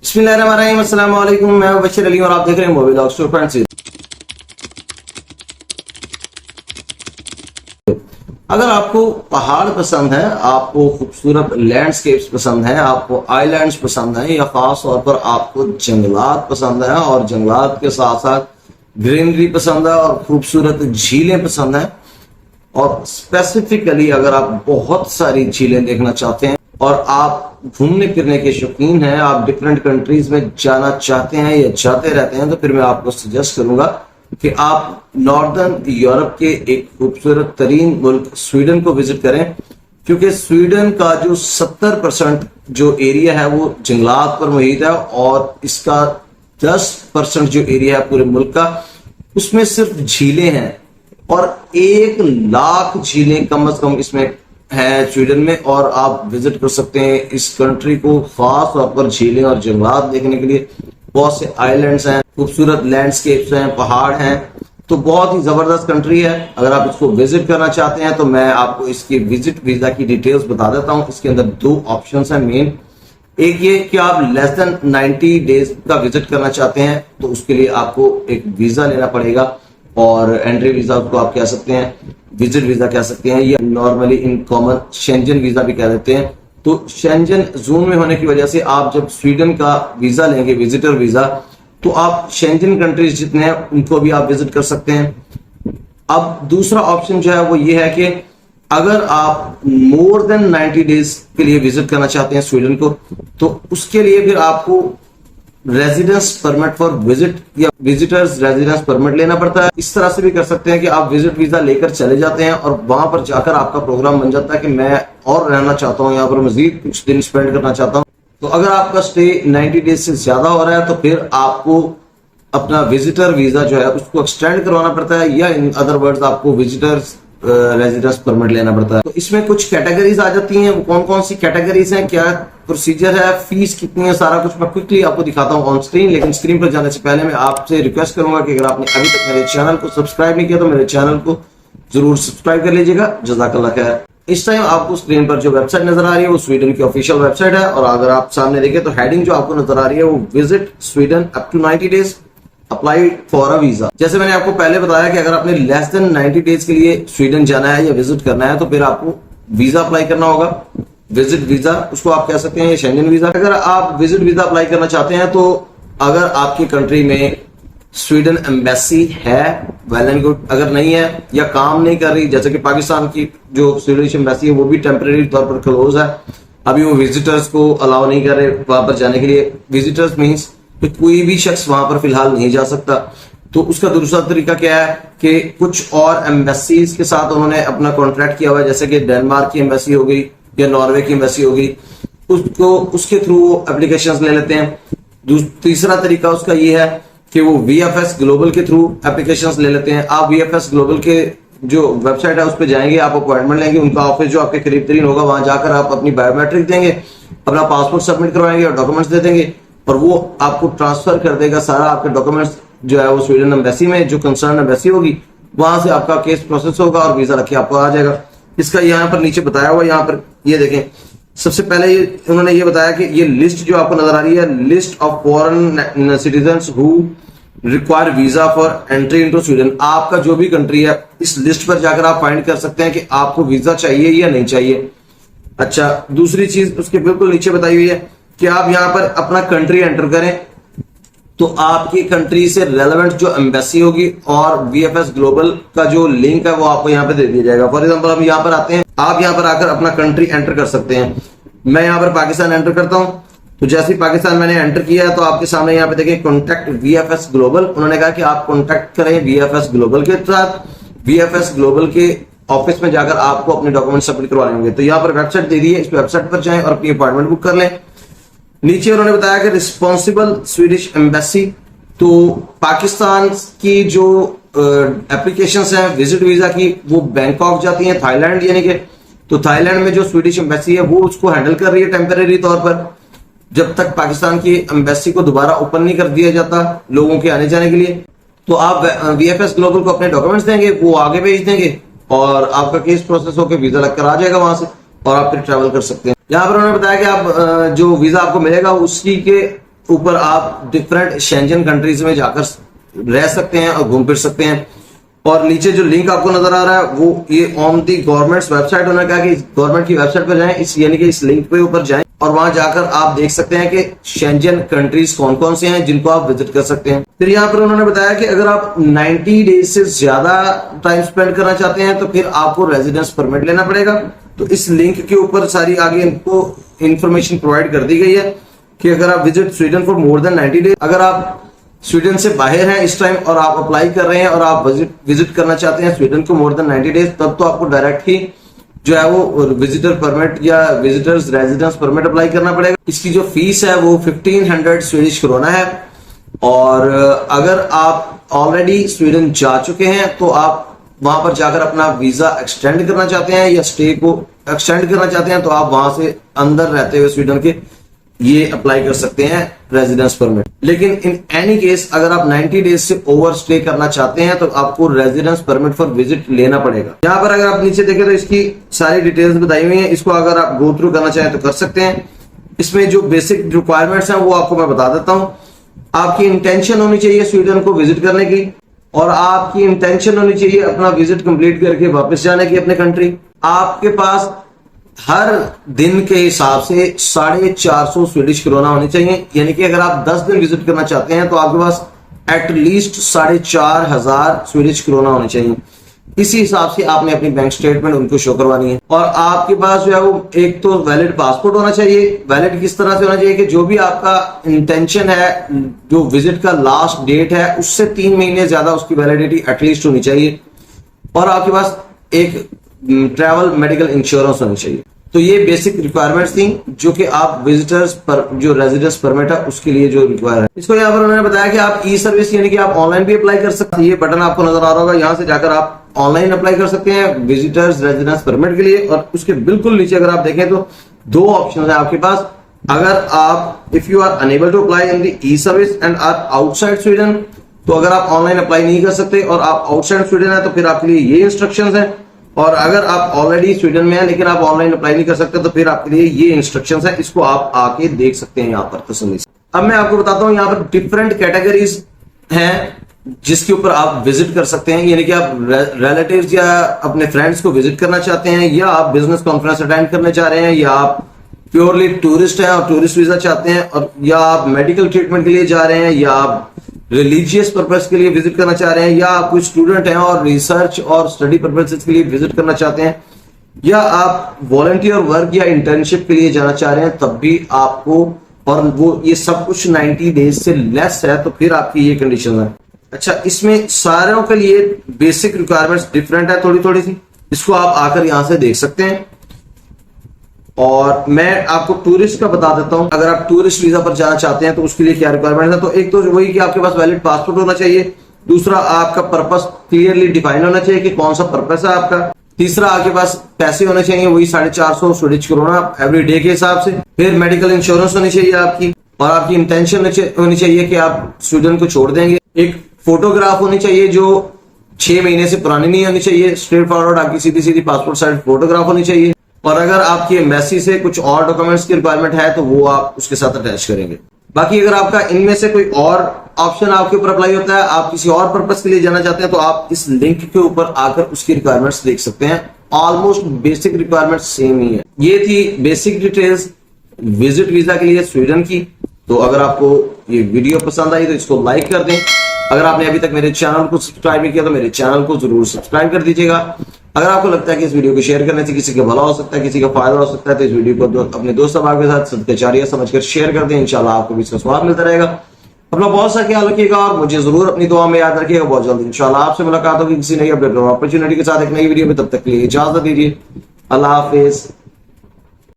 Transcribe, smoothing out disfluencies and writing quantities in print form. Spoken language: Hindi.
बिस्मिल्लाहिर्रहमानिर्रहीम, अस्सलाम वालेकुम। मैं बशीर अली और आप देख रहे हैं मोबाइल व्लॉग्स 2.0। अगर आपको पहाड़ पसंद है, आपको खूबसूरत लैंडस्केप्स पसंद है, आपको आइलैंड्स पसंद है, या खास तौर पर आपको जंगलात पसंद है और जंगलात के साथ साथ ग्रीनरी पसंद है और खूबसूरत झीलें पसंद है, और स्पेसिफिकली अगर आप बहुत सारी झीलें देखना चाहते हैं और आप घूमने फिरने के शौकीन हैं, आप डिफरेंट कंट्रीज में जाना चाहते हैं या जाते रहते हैं, तो फिर मैं आपको सजेस्ट करूंगा कि आप नॉर्दर्न यूरोप के एक खूबसूरत तरीन मुल्क स्वीडन को विजिट करें, क्योंकि स्वीडन का जो 70% जो एरिया है वो जंगलात पर मुहित है और इसका 10% जो एरिया है पूरे मुल्क का उसमें सिर्फ झीलें हैं, और 1 लाख झीलें कम से कम इसमें है स्वीडन में। और आप विजिट कर सकते हैं इस कंट्री को खास तौर पर झीलें और जंगलात देखने के लिए। बहुत से आइलैंड्स हैं, खूबसूरत लैंडस्केप्स हैं, पहाड़ हैं, तो बहुत ही जबरदस्त कंट्री है। अगर आप इसको विजिट करना चाहते हैं तो मैं आपको इसकी विजिट वीजा की डिटेल्स बता देता हूं। इसके अंदर 2 ऑप्शंस हैं मेन। एक ये कि आप लेस देन 90 डेज का विजिट करना चाहते हैं तो उसके लिए आपको एक वीजा लेना पड़ेगा, और एंट्री वीजा उसको आप कह सकते हैं, विजिट वीजा कह सकते हैं, या normally in common Schengen visa भी कह देते हैं। तो शेंजन जोन में होने की वजह से आप जब स्वीडन का वीजा लेंगे, विजिटर वीजा, तो आप शेंजन कंट्रीज जितने हैं उनको भी आप विजिट कर सकते हैं। अब दूसरा ऑप्शन जो है वो ये है कि अगर आप मोर देन 90 डेज के लिए विजिट करना चाहते हैं स्वीडन को, तो उसके लिए फिर आपको रेजिडेंस परमिट फॉर विजिट या विजिटर्स रेजिडेंस परमिट लेना पड़ता है। इस तरह से भी कर सकते हैं कि आप विजिट वीजा लेकर चले जाते हैं और वहां पर जाकर आपका प्रोग्राम बन जाता है कि मैं और रहना चाहता हूं, यहाँ पर मजीद कुछ दिन स्पेंड करना चाहता हूं। तो अगर आपका स्टे 90 डेज से ज्यादा हो रहा है तो फिर आपको अपना विजिटर वीजा जो है उसको एक्सटेंड करवाना पड़ता है, या इन अदर वर्ड्स आपको विजिटर्स रेजिडेंस परमिट लेना पड़ता है। तो इसमें कुछ कैटेगरीज आ जाती हैं। वो कौन कौन सी कैटेगरीज हैं, क्या प्रोसीजर है, फीस कितनी है, सारा कुछ मैं क्विकली आपको दिखाता हूं ऑन स्क्रीन। लेकिन स्क्रीन पर जाने से पहले मैं आपसे रिक्वेस्ट करूंगा कि अगर आपने अभी तक मेरे चैनल को सब्सक्राइब नहीं किया तो मेरे चैनल को जरूर सब्सक्राइब कर लीजिएगा। जज़ाकल्लाह खैर। इस टाइम आपको स्क्रीन पर जो वेबसाइट नजर आ रही है वो स्वीडन की ऑफिशियल वेबसाइट है, और अगर आप सामने देखें तो हेडिंग जो आपको नजर आ रही है वो visit Sweden up to 90 days apply for a visa. जैसे मैंने आपको पहले बताया कि अगर आपने लेस देन 90 डेज के लिए स्वीडन जाना है या विजिट करना है तो फिर आपको वीजा अप्लाई करना होगा, विजिट वीजा उसको आप कह सकते हैं, या शेंजन वीजा। अगर आप विजिट वीजा अप्लाई करना चाहते हैं तो अगर आपकी कंट्री में स्वीडन एम्बेसी है वेल एंड गुड, अगर नहीं है या काम नहीं कर रही, जैसे कि पाकिस्तान की जो स्वीडिश एम्बेसी है वो भी टेम्परेरी तौर पर क्लोज है, अभी वो विजिटर्स को अलाउ नहीं कर रहे वहां पर जाने के लिए। विजिटर्स मीन्स कि कोई भी शख्स वहां पर फिलहाल नहीं जा सकता। तो उसका दूसरा तरीका क्या है कि कुछ और एम्बेसीज के साथ उन्होंने अपना कॉन्ट्रैक्ट किया हुआ है, जैसे कि डेनमार्क की एम्बेसी हो गई या नॉर्वे की एम्बेसी हो गई, उसको उसके थ्रू वो एप्लीकेशंस ले लेते हैं। तीसरा तरीका उसका ये है कि वो VFS ग्लोबल के थ्रू एप्लीकेशंस ले लेते हैं। आप VFS ग्लोबल के जो वेबसाइट है उस पर जाएंगे, आप अपॉइंटमेंट लेंगे, उनका ऑफिस जो आपके करीब तरीन होगा वहां जाकर आप अपनी बायोमेट्रिक देंगे, अपना पासपोर्ट सबमिट करवाएंगे और डॉक्यूमेंट्स दे देंगे, और वो आपको ट्रांसफर कर देगा सारा आपके डॉक्यूमेंट्स जो है वो स्वीडन एम्बेसी में, जो कंसर्न एम्बेसी होगी वहां से आपका केस प्रोसेस होगा और वीजा रखे आपको आ जाएगा। इसका यहाँ पर नीचे बताया हुआ, यहाँ पर ये देखें, सबसे पहले ये उन्होंने ये बताया कि ये लिस्ट जो आपको नजर आ रही है, list of foreign citizens who require visa for entry into Sweden. आपका जो भी कंट्री है इस लिस्ट पर जाकर आप फाइंड कर सकते हैं कि आपको वीजा चाहिए या नहीं चाहिए। अच्छा, दूसरी चीज उसके बिल्कुल नीचे बताई हुई है कि आप यहां पर अपना कंट्री एंटर करें तो आपकी कंट्री से रेलेवेंट जो एम्बेसी होगी और VFS ग्लोबल का जो लिंक है वो आपको यहाँ पे दे दिया जाएगा। फॉर एग्जांपल हम यहाँ पर आते हैं, आप यहाँ पर आकर अपना कंट्री एंटर कर सकते हैं। मैं यहाँ पर पाकिस्तान एंटर करता हूं, तो जैसे ही पाकिस्तान मैंने एंटर किया है तो आपके सामने यहाँ पे देखें कॉन्टैक्ट VFS ग्लोबल। उन्होंने कहा कि आप कॉन्टैक्ट करें VFS ग्लोबल के साथ, VFS ग्लोबल के ऑफिस में जाकर आपको अपने डॉक्यूमेंट सबमिट करवाने होंगे। तो यहाँ पर वेबसाइट दे दी है, इस वेबसाइट पर जाएं और अपनी अपॉइंटमेंट बुक कर लें। नीचे उन्होंने बताया कि रिस्पॉन्सिबल स्वीडिश एम्बेसी, तो पाकिस्तान की जो एप्लीकेशंस हैं विजिट वीजा की वो बैंकॉक जाती हैं, थाईलैंड यानी कि, तो थाईलैंड में जो स्वीडिश एम्बेसी है वो उसको हैंडल कर रही है टेम्परेरी तौर पर, जब तक पाकिस्तान की एम्बेसी को दोबारा ओपन नहीं कर दिया जाता लोगों के आने जाने के लिए। तो आप VFS ग्लोबल को अपने डॉक्यूमेंट्स देंगे, वो आगे भेज देंगे और आपका केस प्रोसेस होकर वीजा लगकर आ जाएगा वहां से, और आप फिर ट्रैवल कर सकते हैं। यहाँ पर उन्होंने बताया कि आप जो वीजा आपको मिलेगा उसी के ऊपर आप डिफरेंट शेंजन कंट्रीज में जाकर रह सकते हैं और घूम फिर सकते हैं। और नीचे जो लिंक आपको नजर आ रहा है वो ये ऑन दी गवर्नमेंट्स वेबसाइट, उन्होंने कहा कि गवर्नमेंट की वेबसाइट पर जाएं, इस यानी कि इस लिंक पे ऊपर जाएं और वहां जाकर आप देख सकते हैं कि शेंजन कंट्रीज कौन कौन से हैं जिनको आप विजिट कर सकते हैं। फिर यहाँ पर उन्होंने बताया कि अगर आप 90 डेज से ज्यादा टाइम स्पेंड करना चाहते हैं तो फिर आपको रेजिडेंस परमिट लेना पड़ेगा। तो इस लिंक के ऊपर सारी आगे इनको इंफॉर्मेशन प्रोवाइड कर दी गई है कि अगर आप visit Sweden for more than 90 days, अगर आप स्वीडन से बाहर हैं इस टाइम और आप अप्लाई कर रहे हैं और आप विजिट करना चाहते हैं स्वीडन को मोर देन 90 डेज, तब तो आपको डायरेक्ट ही जो है वो विजिटर परमिट या विजिटर्स रेजिडेंस परमिट अप्लाई करना पड़ेगा। इसकी जो फीस है वो 1500 स्वीडिश क्रोना है। और अगर आप ऑलरेडी स्वीडन जा चुके हैं तो आप वहां पर जाकर अपना वीजा एक्सटेंड करना चाहते हैं या स्टे को एक्सटेंड करना चाहते हैं तो आप वहां से अंदर रहते हुए स्वीडन के ये अप्लाई कर सकते हैं रेजिडेंस परमिट। लेकिन इन एनी केस अगर आप 90 डेज से ओवर स्टे करना चाहते हैं तो आपको रेजिडेंस परमिट फॉर विजिट लेना पड़ेगा। यहाँ पर अगर आप नीचे देखें तो इसकी सारी डिटेल्स बताई हुई हैं, इसको अगर आप गो थ्रू करना चाहें तो कर सकते हैं। इसमें जो बेसिक रिक्वायरमेंट्स हैं वो आपको मैं बता देता हूं। आपकी इंटेंशन होनी चाहिए स्वीडन को विजिट करने की और आपकी इंटेंशन होनी चाहिए अपना विजिट कंप्लीट करके वापस जाने की अपने कंट्री। आपके पास हर दिन के हिसाब से 450 स्वीडिश क्रोना होनी चाहिए, यानी कि अगर आप 10 दिन विजिट करना चाहते हैं तो आपके पास एटलीस्ट 4500 स्वीडिश क्रोना होनी चाहिए। इसी हिसाब से आपने अपनी बैंक स्टेटमेंट उनको शो करवानी है। और आपके पास जो है वो एक तो वैलिड पासपोर्ट होना चाहिए। वैलिड किस तरह से होना चाहिए कि जो भी आपका इंटेंशन है, जो विजिट का लास्ट डेट है उससे 3 महीने ज्यादा उसकी वैलिडिटी एटलीस्ट होनी चाहिए। और आपके पास एक ट्रैवल मेडिकल इंश्योरेंस होनी चाहिए। तो ये बेसिक रिक्वायरमेंट्स थी जो कि आप विजिटर्स पर जो रेजिडेंस परमिट है उसके लिए जो रिक्वायर है। इसको यहाँ पर उन्होंने बताया कि आप ई सर्विस यानी कि आप ऑनलाइन भी अप्लाई कर सकते हैं। ये बटन आपको नजर आ रहा होगा, यहाँ से जाकर आप ऑनलाइन अप्लाई कर सकते हैं विजिटर्स रेजिडेंस परमिट के लिए। और उसके बिल्कुल नीचे अगर आप देखें तो 2 ऑप्शन है आपके पास। अगर आप if you are unable to apply in the e service and are outside Sweden, तो अगर आप ऑनलाइन अप्लाई नहीं कर सकते और आप आउटसाइड स्वीडन है तो फिर आपके लिए ये इंस्ट्रक्शंस है। और अगर आप ऑलरेडी स्वीडन में हैं लेकिन आप ऑनलाइन अप्लाई नहीं कर सकते तो फिर आपके लिए ये इंस्ट्रक्शंस है, इसको आप आके देख सकते हैं यहाँ पर तसल्ली से। अब मैं आपको बताता हूँ यहाँ पर डिफरेंट कैटेगरीज हैं जिसके ऊपर आप विजिट कर सकते हैं, यानी कि आप रिलेटिव्स या अपने फ्रेंड्स को विजिट करना चाहते हैं, या आप बिजनेस कॉन्फ्रेंस अटेंड करने जा रहे हैं, या आप प्योरली टूरिस्ट हैं और टूरिस्ट वीजा चाहते हैं, और या आप मेडिकल ट्रीटमेंट के लिए जा रहे हैं, या आप रिलीजियस पर्पस के लिए विजिट करना चाह रहे हैं, या आप कोई स्टूडेंट हैं और रिसर्च और स्टडी पर्पस के लिए विजिट करना चाहते हैं, या आप वॉलंटियर वर्क या इंटर्नशिप के लिए जाना चाह रहे हैं, तब भी आपको, और वो ये सब कुछ 90 डेज से लेस है तो फिर आपकी ये कंडीशन है। अच्छा, इसमें सारों के लिए बेसिक रिक्वायरमेंट्स डिफरेंट है थोड़ी थोड़ी सी, इसको आप आकर यहां से देख सकते हैं। और मैं आपको टूरिस्ट का बता देता हूं, अगर आप टूरिस्ट वीजा पर जाना चाहते हैं तो उसके लिए क्या रिक्वायरमेंट है। तो एक तो वही कि आपके पास वैलिड पासपोर्ट होना चाहिए, दूसरा आपका पर्पस क्लियरली डिफाइन होना चाहिए कि कौन सा पर्पस है आपका, तीसरा आपके पास पैसे होने चाहिए वही 450 स्वीडिश क्रोना एवरी डे के हिसाब से, फिर मेडिकल इंश्योरेंस होनी चाहिए आपकी, और आपकी इंटेंशन होनी चाहिए कि आप स्वीडन को छोड़ देंगे। एक फोटोग्राफ होनी चाहिए जो 6 महीने से पुरानी नहीं होनी चाहिए, स्ट्रेट फॉरवर्ड आपकी सीधी सीधी पासपोर्ट साइज फोटोग्राफ होनी चाहिए। और अगर आपकी एम्बेसी से कुछ और डॉक्यूमेंट्स की रिक्वायरमेंट है तो वो आप उसके साथ अटैच करेंगे। बाकी अगर आपका इनमें से कोई और ऑप्शन आपके ऊपर अप्लाई होता है, आप किसी और पर्पस के लिए जाना चाहते हैं, तो आप इस लिंक के ऊपर आकर उसकी रिक्वायरमेंट्स देख सकते हैं। ऑलमोस्ट बेसिक रिक्वायरमेंट्स सेम ही है। ये थी बेसिक डिटेल्स विजिट वीजा के लिए स्वीडन की। तो अगर आपको ये वीडियो पसंद आई तो इसको लाइक कर दें। अगर आपने अभी तक मेरे चैनल को सब्सक्राइब नहीं किया तो मेरे चैनल को जरूर सब्सक्राइब कर दीजिएगा। अगर आपको लगता है कि इस वीडियो को शेयर करने से किसी का भला हो सकता है, किसी का फायदा हो सकता है, तो इस वीडियो को अपने दोस्त अहबाब के साथ सदकाचार्य समझकर शेयर कर दें। इंशाल्लाह आपको भी इसका स्वाद मिलता रहेगा। अपना बहुत सा ख्याल रखिएगा और मुझे जरूर अपनी दुआ में याद रखिएगा। बहुत जल्द इंशाल्लाह आपसे मुलाकात होगी किसी नई अपडेट अपॉर्चुनिटी के साथ एक नई वीडियो में। तब तक के लिए इजाजत दीजिए। अल्लाह हाफिज।